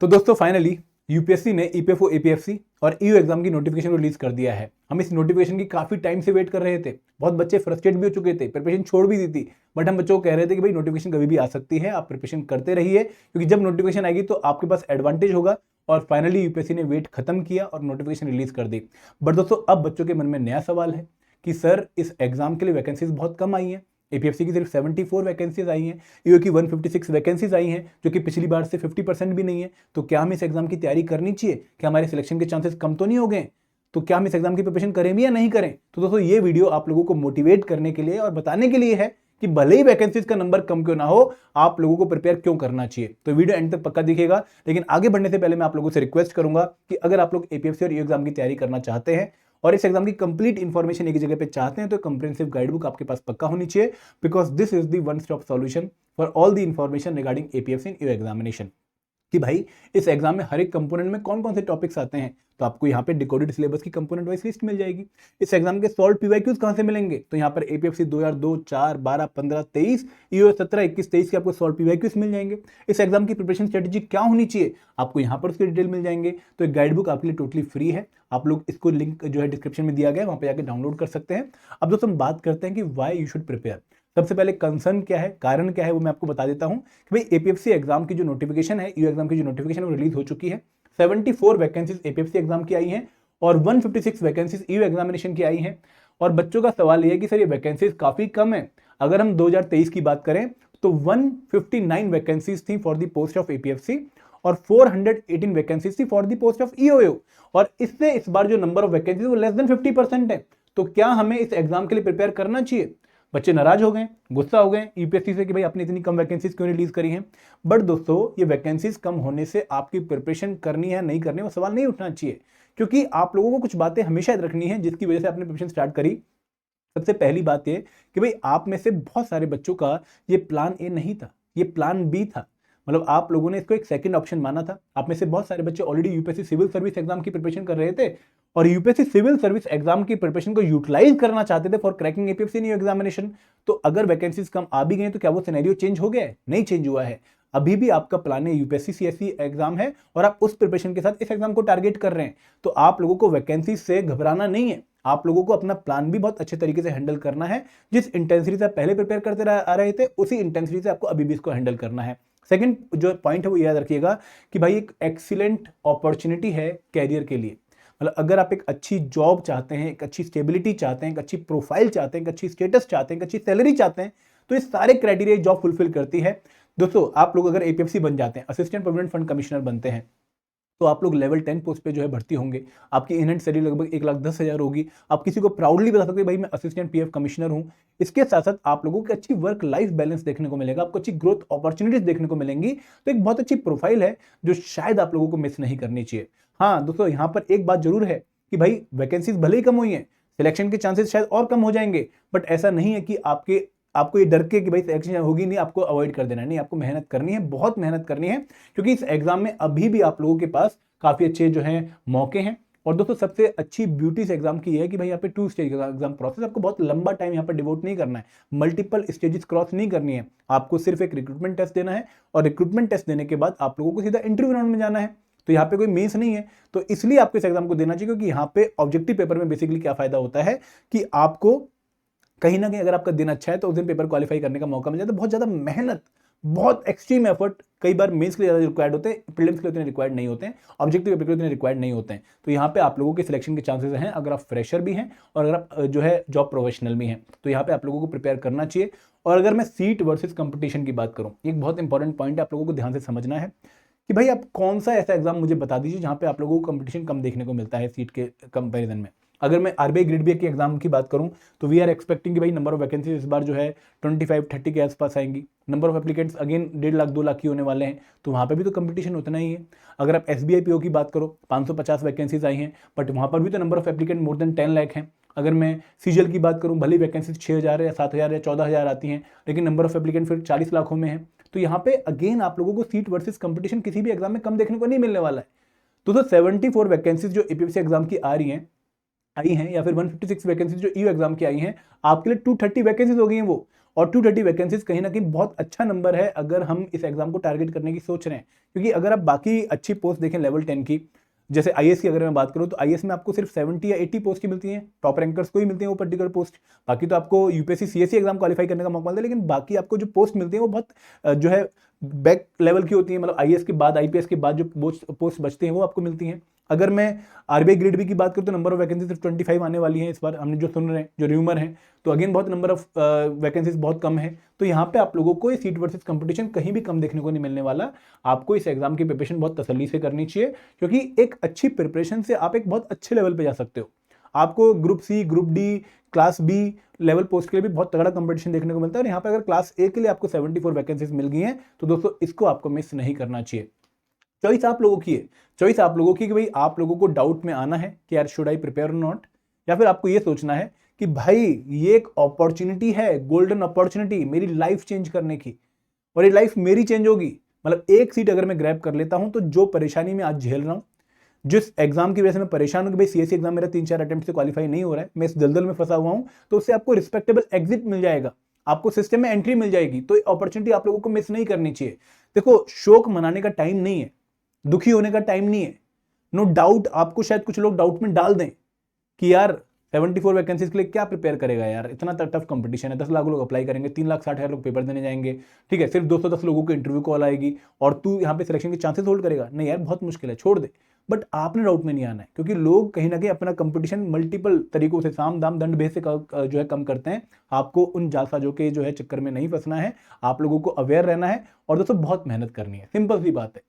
तो दोस्तों finally UPSC ने ईपीएफओ एपीएफसी और ईयू एग्जाम की नोटिफिकेशन रिलीज कर दिया है। हम इस नोटिफिकेशन की काफी टाइम से वेट कर रहे थे। बहुत बच्चे फ्रस्ट्रेट भी हो चुके थे, प्रिपरेशन छोड़ भी दी थी, बट हम बच्चों को कह रहे थे कि भाई नोटिफिकेशन कभी भी आ सकती है, आप प्रिपरेशन करते रहिए, क्योंकि जब नोटिफिकेशन आएगी तो आपके पास एडवांटेज होगा। और फाइनली यूपीएससी ने वेट खत्म किया और नोटिफिकेशन रिलीज कर दी। बट दोस्तों अब बच्चों के मन में नया सवाल है कि सर इस एग्जाम के लिए वैकेंसीज बहुत कम आई हैं। एपीएफसी की सिर्फ 74 वैकेंसीज आई हैं, ईओ की 156 वैकेंसीज आई हैं, जो कि पिछली बार से 50% भी नहीं है। तो क्या हम इस एग्जाम की तैयारी करनी चाहिए? क्या हमारे सिलेक्शन के चांसेस कम तो नहीं हो गए? तो क्या हम इस एग्जाम की प्रिपरेशन करें भी या नहीं करें? तो दोस्तों ये वीडियो आप लोगों को मोटिवेट करने के लिए और बताने के लिए है कि भले ही वैकेंसीज का नंबर कम क्यों ना हो, आप लोगों को प्रिपेयर क्यों करना चाहिए। तो वीडियो एंड तक पक्का दिखेगा। लेकिन आगे बढ़ने से पहले मैं आप लोगों से रिक्वेस्ट करूंगा कि अगर आप लोग एपीएफसी और ईओ एग्जाम की तैयारी करना चाहते हैं और इस एग्जाम की कंप्लीट इंफॉर्मेशन एक जगह पे चाहते हैं, तो कंप्रिहेंसिव गाइडबुक आपके पास पक्का होनी चाहिए, because this is the one stop solution for all the information regarding APFC and EO examination. कि भाई इस एग्जाम में हर एक कंपोनेंट में कौन कौन से टॉपिक्स आते हैं, तो आपको यहाँ पे डिकोडेड सिलेबस की कंपोनेंट वाइज लिस्ट मिल जाएगी। इस एग्जाम के सॉल्व पीवाईक्यूज कहाँ से मिलेंगे, तो यहाँ पर एपीएफसी 2002, 4, 12, 15, 23, ईओ 17, 21, 23 के आपको सॉल्व पीवाईक्यूज मिल जाएंगे। इस एग्जाम की प्रिपरेशन स्ट्रेटेजी क्या होनी चाहिए, आपको यहाँ पर उसके डिटेल मिल जाएंगे। तो एक गाइड बुक आपके लिए टोटली फ्री है, आप लोग इसको लिंक जो है डिस्क्रिप्शन में दिया गया है, वहाँ पे जाकर डाउनलोड कर सकते हैं। अब दोस्तों हम बात करते हैं कि वाई यू शुड प्रिपेयर। सबसे पहले कंसर्न क्या है, कारण क्या है, वो मैं आपको बता देता हूं कि भाई एपीएफसी एग्जाम की जो नोटिफिकेशन है, ईओ एग्जाम की जो नोटिफिकेशन है वो रिलीज हो चुकी है। 74 वैकेंसीज एपीएफसी एग्जाम की आई हैं और 156 वैकेंसीज ईओ एग्जामिनेशन की आई हैं। और बच्चों का सवाल यह है कि सर ये वैकेंसीज काफी कम है। अगर हम 2023 की बात करें तो 159 वैकेंसीज थी for the post of APFC और 418 वैकेंसीज थी for the post of EO. और इससे इस बार जो नंबर ऑफ वैकेंसीज वो लेस देन 50% है। तो क्या हमें इस एग्जाम के लिए प्रिपेयर करना चाहिए? बच्चे नाराज हो गए, गुस्सा हो गए यूपीएससी से कि भाई आपने इतनी कम वैकेंसीज क्यों रिलीज करी हैं। बट दोस्तों ये वैकेंसीज कम होने से आपकी प्रिपरेशन करनी है नहीं करनी वो सवाल नहीं उठना चाहिए, क्योंकि आप लोगों को कुछ बातें हमेशा याद रखनी है जिसकी वजह से आपने प्रिपरेशन स्टार्ट करी। सबसे पहली बात ये कि भाई आप में से बहुत सारे बच्चों का ये प्लान ए नहीं था, ये प्लान बी था। मतलब आप लोगों ने इसको एक सेकंड ऑप्शन माना था। आप में से बहुत सारे बच्चे already UPSC civil service exam की प्रिपरेशन कर रहे थे और यूपीएससी सिविल सर्विस एग्जाम की प्रिपरेशन को यूटिलाइज करना चाहते थे for cracking APFC new examination. तो अगर वैकेंसीज कम आ भी गए तो क्या वो सिनेरियो चेंज हो गया है? नहीं चेंज हुआ है। अभी भी आपका प्लान है यूपीएससी सीएससी एग्जाम है और आप उस प्रिपरेशन के साथ इस एग्जाम को टारगेट कर रहे हैं। तो आप लोगों को वैकेंसी से घबराना नहीं है, आप लोगों को अपना प्लान भी बहुत अच्छे तरीके से हैंडल करना है। जिस इंटेंसिटी से आप पहले प्रिपेयर करते आ रहे थे उसी इंटेंसिटी से आपको अभी भी इसको हैंडल करना है। सेकंड जो पॉइंट है वो याद रखिएगा कि भाई एक एक्सीलेंट अपॉर्चुनिटी है कैरियर के लिए। मतलब अगर आप एक अच्छी जॉब चाहते हैं, एक अच्छी स्टेबिलिटी चाहते हैं, एक अच्छी प्रोफाइल चाहते हैं, एक अच्छी स्टेटस चाहते हैं, एक अच्छी सैलरी चाहते हैं, तो ये सारे क्राइटेरिया जॉब फुलफिल करती है। दोस्तों आप लोग अगर एपीएफसी बन जाते हैं, असिस्टेंट प्रोविडेंट फंड कमिश्नर बनते हैं, तो आप लोग लेवल 10 पोस्ट पे जो है भर्ती होंगे। आपकी इन हैंड सैलरी लगभग 1,10,000 होगी। आप किसी को प्राउडली बता सकते हैं भाई मैं असिस्टेंट पीएफ कमिश्नर हूं। इसके साथ साथ आप लोगों को अच्छी वर्क लाइफ बैलेंस देखने को मिलेगा, आपको अच्छी ग्रोथ अपॉर्चुनिटीज देखने को मिलेंगी। तो एक बहुत अच्छी प्रोफाइल है जो शायद आप लोगों को मिस नहीं करनी चाहिए। हाँ दोस्तों यहाँ पर एक बात जरूर है कि भाई वैकेंसीज भले ही कम हुई हैं, सिलेक्शन के चांसेस शायद और कम हो जाएंगे, बट ऐसा नहीं है कि आपको ये डर के कि भाई सिलेक्शन होगी नहीं, आपको अवॉइड कर देना। नहीं, आपको मेहनत करनी है, बहुत मेहनत करनी है, क्योंकि इस एग्जाम में अभी भी आप लोगों के पास काफी अच्छे जो हैं मौके हैं। और दोस्तों सबसे अच्छी ब्यूटी इस एग्जाम की है कि भाई यहाँ पे 2 स्टेज का एग्जाम प्रोसेस, आपको बहुत लंबा टाइम यहाँ पर डिवोट नहीं करना है, मल्टीपल स्टेजेस क्रॉस नहीं करनी है। आपको सिर्फ एक रिक्रूटमेंट टेस्ट देना है और रिक्रूटमेंट टेस्ट देने के बाद आप लोगों को सीधा इंटरव्यू राउंड में जाना है। तो यहाँ पे कोई मेंस नहीं है, तो इसलिए आपको इस एग्जाम को देना चाहिए, क्योंकि यहाँ पे ऑब्जेक्टिव पेपर में बेसिकली क्या फायदा होता है कि आपको कहीं ना कहीं अगर आपका दिन अच्छा है तो उस दिन पेपर क्वालिफाई करने का मौका मिल जाता है। बहुत ज्यादा मेहनत, बहुत एक्सट्रीम एफर्ट कई बार मेंस के लिए ज्यादा रिक्वायर्ड होते हैं, प्रीलिम्स के लिए उतने रिक्वायर्ड नहीं होते हैं, ऑब्जेक्टिव पेपर के लिए उतने रिक्वायर्ड नहीं होते हैं। तो यहाँ पे आप लोगों के सिलेक्शन के चांसेस हैं अगर आप फ्रेशर भी हैं और अगर आप जो है जॉब प्रोफेशनल भी हैं, तो यहाँ पे आप लोगों को प्रिपेयर करना चाहिए। और अगर मैं सीट वर्सेस कंपटीशन की बात करूँ, एक बहुत इंपॉर्टेंट पॉइंट है, आप लोगों को ध्यान से समझना है कि भाई आप कौन सा ऐसा एग्जाम मुझे बता दीजिए जहाँ पे आप लोगों को कंपटीशन कम देखने को मिलता है सीट के कंपैरिजन में। अगर मैं आरबीआई ग्रेड बी के एग्जाम की बात करूं तो वी आर एक्सपेक्टिंग कि भाई नंबर ऑफ वैकेंसीज इस बार जो है 25-30 के आसपास आएंगी। Number of applicants again 1.5 lakh 2 lakh ही होने वाले हैं, तो वहाँ पे भी तो कंपटीशन उतना ही है। अगर आप एसबीआई पीओ की बात करो 550 वैकेंसीज आई हैं, बट वहाँ पर भी तो number of applicant more than 10 lakh हैं। अगर मैं सीजीएल की बात करूँ, भले वैकेंसीज 6,000 या 7,000 या 14,000 आती हैं, लेकिन नंबर ऑफ एप्लीकेंट फिर 40 लाखों में है। तो यहाँ पे अगेन आप लोगों को सीट वर्सेस कंपटीशन किसी भी एग्जाम में कम देखने को नहीं मिलने वाला है। तो 74 वैकेंसीज जो एपीएफसी एग्जाम की आई हैं या फिर 156 वैकेंसीज जो ईओ एग्जाम की आई हैं, आपके लिए 230 वैकेंसीज हो गई हैं वो। और 230 वैकेंसीज कहीं ना कहीं बहुत अच्छा नंबर है अगर हम इस एग्जाम को टारगेट करने की सोच रहे हैं। क्योंकि अगर आप बाकी अच्छी पोस्ट देखें लेवल 10 की, जैसे आईएएस की अगर मैं बात करूं तो आईएएस में आपको सिर्फ 70 या 80 पोस्ट की मिलती हैं, टॉप रैंकर्स को ही मिलती है वो पर्टिकुलर पोस्ट। बाकी तो आपको यूपीएससी सीएससी एग्जाम क्वालिफाई करने का मौका मिलता है, लेकिन बाकी आपको जो पोस्ट मिलती है वो बहुत जो है बैक लेवल की होती है, मतलब आईएएस के बाद आईपीएस के बाद जो पोस्ट बचते हैं वो आपको मिलती हैं। अगर मैं आरबीआई ग्रेड बी की बात करूं तो नंबर ऑफ वैकेंसी सिर्फ 25 आने वाली है इस बार, हमने जो सुन रहे हैं, जो र्यूमर है, तो अगेन बहुत नंबर ऑफ वैकेंसीज बहुत कम है। तो यहाँ पे आप लोगों को ये सीट वर्सेस कंपटीशन कहीं भी कम देखने को नहीं मिलने वाला। आपको इस एग्जाम की प्रिपरेशन बहुत तसल्ली से करनी चाहिए, क्योंकि एक अच्छी प्रिपरेशन से आप एक बहुत अच्छे लेवल पे जा सकते हो। आपको group C, group D, class B level post के लिए भी बहुत तगड़ा कंपटीशन देखने को मिलता है। और यहाँ पे अगर क्लास ए के लिए आपको 74 वैकेंसीज मिल गई हैं तो दोस्तों इसको आपको मिस नहीं करना चाहिए। चॉइस आप लोगों की है, चॉइस आप लोगों की कि भाई आप लोगों को डाउट में आना है कि यार शुड आई प्रिपेयर और नॉट, या फिर आपको ये सोचना है कि भाई ये एक अपॉर्चुनिटी है, गोल्डन अपॉर्चुनिटी मेरी लाइफ चेंज करने की, और ये लाइफ मेरी चेंज होगी। मतलब एक सीट अगर मैं ग्रैब कर लेता हूं तो जो परेशानी में आज झेल रहा हूं, जिस एग्जाम की वजह से मैं परेशान हूं कि भाई सीएससी एग्जाम मेरा 3-4 अटेम्प्ट से क्वालिफाई नहीं हो रहा है, मैं इस दलदल में फंसा हुआ हूं, तो उससे आपको रिस्पेक्टेबल एग्जिट मिल जाएगा, आपको सिस्टम में एंट्री मिल जाएगी। तो अपॉर्चुनिटी आप लोगों को मिस नहीं करनी चाहिए। देखो, शोक मनाने का टाइम नहीं है, दुखी होने का टाइम नहीं है। नो डाउट आपको शायद कुछ लोग डाउट में डाल दें कि यार 74 वैकेंसीज के लिए क्या प्रिपेयर करेगा यार, इतना टफ कंपटीशन है, 10 लाख लोग अप्लाई करेंगे, 3,60,000 लोग पेपर देने जाएंगे, ठीक है, सिर्फ 210 लोगों को इंटरव्यू कॉल आएगी और तू यहाँ पे सिलेक्शन के चांसेस होल्ड करेगा? नहीं यार, बहुत मुश्किल है, छोड़ दे। बट आपने डाउट में नहीं आना है, क्योंकि लोग कहीं ना कहीं अपना कंपटीशन मल्टीपल तरीकों से, साम दाम दंड भेद से जो है कम करते हैं। आपको उन जालसाजों के जो है चक्कर में नहीं फंसना है, आप लोगों को अवेयर रहना है और दोस्तों बहुत मेहनत करनी है। सिंपल सी बात है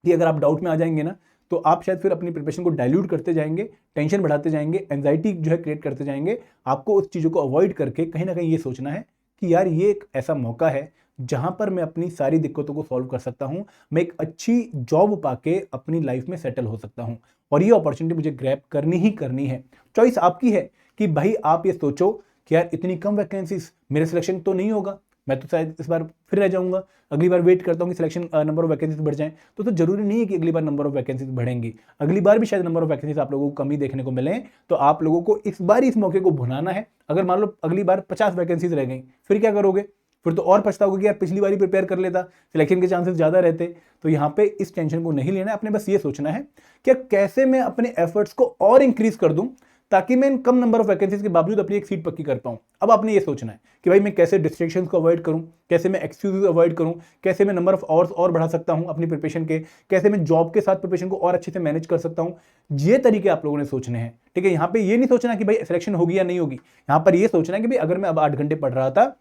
कि अगर आप डाउट में आ जाएंगे ना तो आप शायद फिर अपनी प्रिपरेशन को डाइल्यूट करते जाएंगे, टेंशन बढ़ाते जाएंगे, एंजाइटी जो है क्रिएट करते जाएंगे। आपको उस चीज़ों को अवॉइड करके कहीं ना कहीं ये सोचना है कि यार ये एक ऐसा मौका है जहां पर मैं अपनी सारी दिक्कतों को सॉल्व कर सकता हूं, मैं एक अच्छी जॉब पाके अपनी लाइफ में सेटल हो सकता हूं, और ये अपॉर्चुनिटी मुझे ग्रैब करनी ही करनी है। चॉइस आपकी है कि भाई आप ये सोचो कि यार इतनी कम वैकेंसीज, मेरे सिलेक्शन तो नहीं होगा, मैं तो शायद इस बार फिर रह जाऊंगा, अगली बार वेट करता हूं कि सिलेक्शन नंबर ऑफ वैकेंसीज बढ़ जाएं। तो जरूरी नहीं है कि अगली बार नंबर ऑफ वैकेंसीज बढ़ेंगी, अगली बार भी शायद नंबर ऑफ वैकेंसीज आप लोगों को कमी देखने को मिले। तो आप लोगों को इस बार इस मौके को भुनाना है। अगर मान लो अगली बार 50 वैकेंसीज रह गई, फिर क्या करोगे? फिर तो और पछताओगे कि यार पिछली बार ही प्रिपेयर कर लेता, सिलेक्शन के चांसेस ज्यादा रहते। तो यहाँ पे इस टेंशन को नहीं लेना है, अपने बस ये सोचना है कि कैसे मैं अपने एफर्ट्स को और इंक्रीज कर दूं ताकि मैं इन कम नंबर ऑफ वैकेंसीज के बावजूद अपनी एक सीट पक्की कर पाऊं। अब आपने ये सोचना है कि भाई मैं कैसे डिस्ट्रैक्शंस को अवॉइड करूं, कैसे मैं एक्सक्यूजेस अवॉइड करूं, कैसे मैं नंबर ऑफ आवर्स और बढ़ा सकता हूं अपनी प्रिपरेशन के, कैसे मैं जॉब के साथ प्रिपरेशन को और अच्छे से मैनेज कर सकता हूं। ये तरीके आप लोगों ने सोचने हैं, ठीक है। यहाँ पे ये नहीं सोचना कि भाई सिलेक्शन होगी या नहीं होगी, यहाँ पर ये सोचना है कि भाई अगर मैं अब 8 घंटे पढ़ रहा था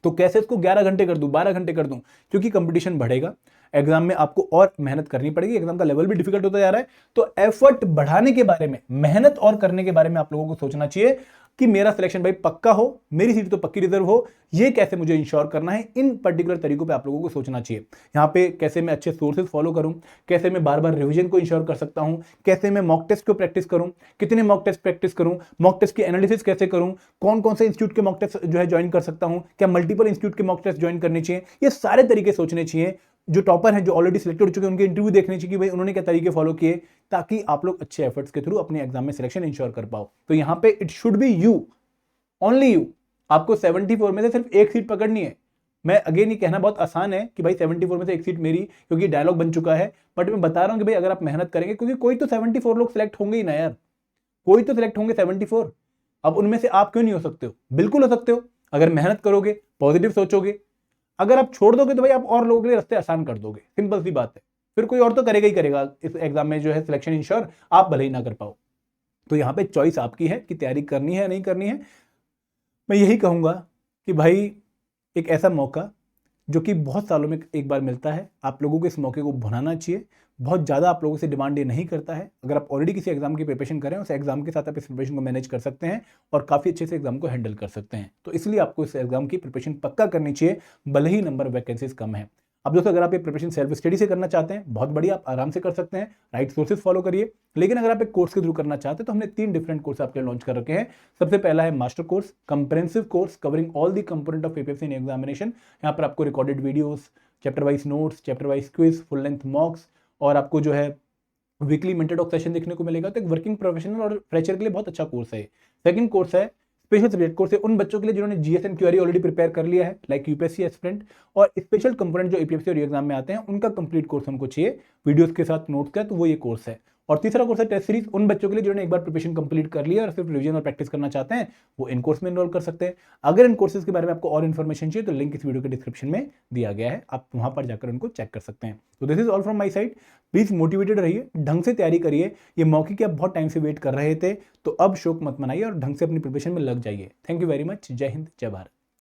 तो कैसे इसको 11 घंटे कर दूं, 12 घंटे कर दूं, क्योंकि कंपटीशन बढ़ेगा, एग्जाम में आपको और मेहनत करनी पड़ेगी, एग्जाम का लेवल भी डिफिकल्ट होता जा रहा है। तो एफर्ट बढ़ाने के बारे में, मेहनत और करने के बारे में आप लोगों को सोचना चाहिए कि मेरा सिलेक्शन भाई पक्का हो, मेरी सीट तो पक्की रिजर्व हो, ये कैसे मुझे इंश्योर करना है। इन पर्टिकुलर तरीकों पे आप लोगों को सोचना चाहिए। यहाँ पे कैसे मैं अच्छे सोर्सेज फॉलो करूं, कैसे मैं बार बार रिवीजन को इंश्योर कर सकता हूं, कैसे मैं मॉक टेस्ट को प्रैक्टिस करूं, कितने मॉक टेस्ट प्रैक्टिस करूं, मॉक टेस्ट की एनालिसिस कैसे करूं, कौन कौन से इंस्टीट्यूट के मॉक टेस्ट जो है ज्वाइन कर सकता हूं, क्या मल्टीपल इंस्टीट्यूट के मॉक टेस्ट ज्वाइन करने चाहिए। ये सारे तरीके सोचने चाहिए। जो टॉपर हैं, जो ऑलरेडी सिलेक्टेड हो चुके हैं, उनके इंटरव्यू देखने चाहिए कि भाई उन्होंने क्या तरीके फॉलो किए, ताकि आप लोग अच्छे एफर्ट्स के थ्रू अपने एग्जाम में सिलेक्शन इंश्योर कर पाओ। तो यहाँ पे it should be you, only you. आपको 74 में से सिर्फ एक सीट पकड़नी है। मैं अगेन ये कहना बहुत आसान है कि भाई 74 में से एक सीट मेरी, क्योंकि डायलॉग बन चुका है, बट मैं बता रहा हूं कि भाई अगर आप मेहनत करेंगे, क्योंकि कोई तो 74 लोग सिलेक्ट होंगे ही ना यार, कोई तो सिलेक्ट होंगे 74। अब उनमें से आप क्यों नहीं हो सकते हो? बिल्कुल हो सकते हो, अगर मेहनत करोगे, पॉजिटिव सोचोगे। अगर आप छोड़ दोगे तो भाई आप और लोगों के लिए रास्ते आसान कर दोगे, सिंपल सी बात है। फिर कोई और तो करेगा ही करेगा इस एग्जाम में जो है सिलेक्शन इंश्योर, आप भले ही ना कर पाओ। तो यहाँ पे चॉइस आपकी है कि तैयारी करनी है नहीं करनी है। मैं यही कहूँगा कि भाई एक ऐसा मौका जो कि बहुत सालों में एक बार मिलता है, आप लोगों को इस मौके को भुनाना चाहिए। बहुत ज़्यादा आप लोगों से डिमांड ये नहीं करता है। अगर आप ऑलरेडी किसी एग्जाम की प्रिपरेशन करें, उस एग्जाम के साथ आप इस प्रिपरेशन को मैनेज कर सकते हैं और काफ़ी अच्छे से एग्जाम को हैंडल कर सकते हैं। तो इसलिए आपको इस एग्जाम की प्रिपरेशन पक्का करनी चाहिए, भले ही नंबर वैकेंसीज कम है। अब दोस्तों, अगर आप ये प्रिपरेशन सेल्फ स्टडी से करना चाहते हैं, बहुत बढ़िया, आप आराम से कर सकते हैं, राइट सोर्सेज फॉलो करिए। लेकिन अगर आप एक कोर्स के थ्रू करना चाहते हैं तो हमने 3 डिफरेंट कोर्स आपके लिए लॉन्च कर रखे हैं। सबसे पहला है master course, comprehensive course covering all the component of UPSC examination. यहाँ पर आपको recorded videos, chapter wise notes, chapter wise quiz, full length मॉक्स और आपको जो है वीकली मेंटर टॉक सेशन देखने को मिलेगा। तो एक वर्किंग प्रोफेशनल और फ्रेशर के लिए बहुत अच्छा कोर्स है। सेकंड कोर्स है स्पेशल सब्जेक्ट कोर्स है उन बच्चों के लिए जिन्होंने जीएस एंड क्यूआरई ऑलरेडी प्रिपेयर कर लिया है, लाइक यूपीएससी एस्पिरेंट, और स्पेशल कंपोनेंट जो ईपीएफसी और एग्जाम में आते हैं उनका कंप्लीट कोर्स उनको चाहिए वीडियोस के साथ नोट्स का, तो वो ये कोर्स है। और तीसरा कोर्स है टेस्ट सीरीज, उन बच्चों के लिए जिन्होंने एक बार प्रिपरेशन कंप्लीट कर लिया और सिर्फ रिवीजन और प्रैक्टिस करना चाहते हैं, वो इन कोर्स में एनरोल कर सकते हैं। अगर इन कोर्सेज के बारे में आपको और इन्फॉर्मेशन चाहिए तो लिंक इस वीडियो के डिस्क्रिप्शन में दिया गया है, आप वहां पर जाकर उनको चेक कर सकते हैं। तो this is all from my side. Please motivated रहिए, ढंग से तैयारी करिए, ये मौके की आप बहुत टाइम से वेट कर रहे थे, तो अब शोक मत मनाइए और ढंग से अपनी प्रिपरेशन में लग जाइए। Thank you very much. जय हिंद, जय भारत।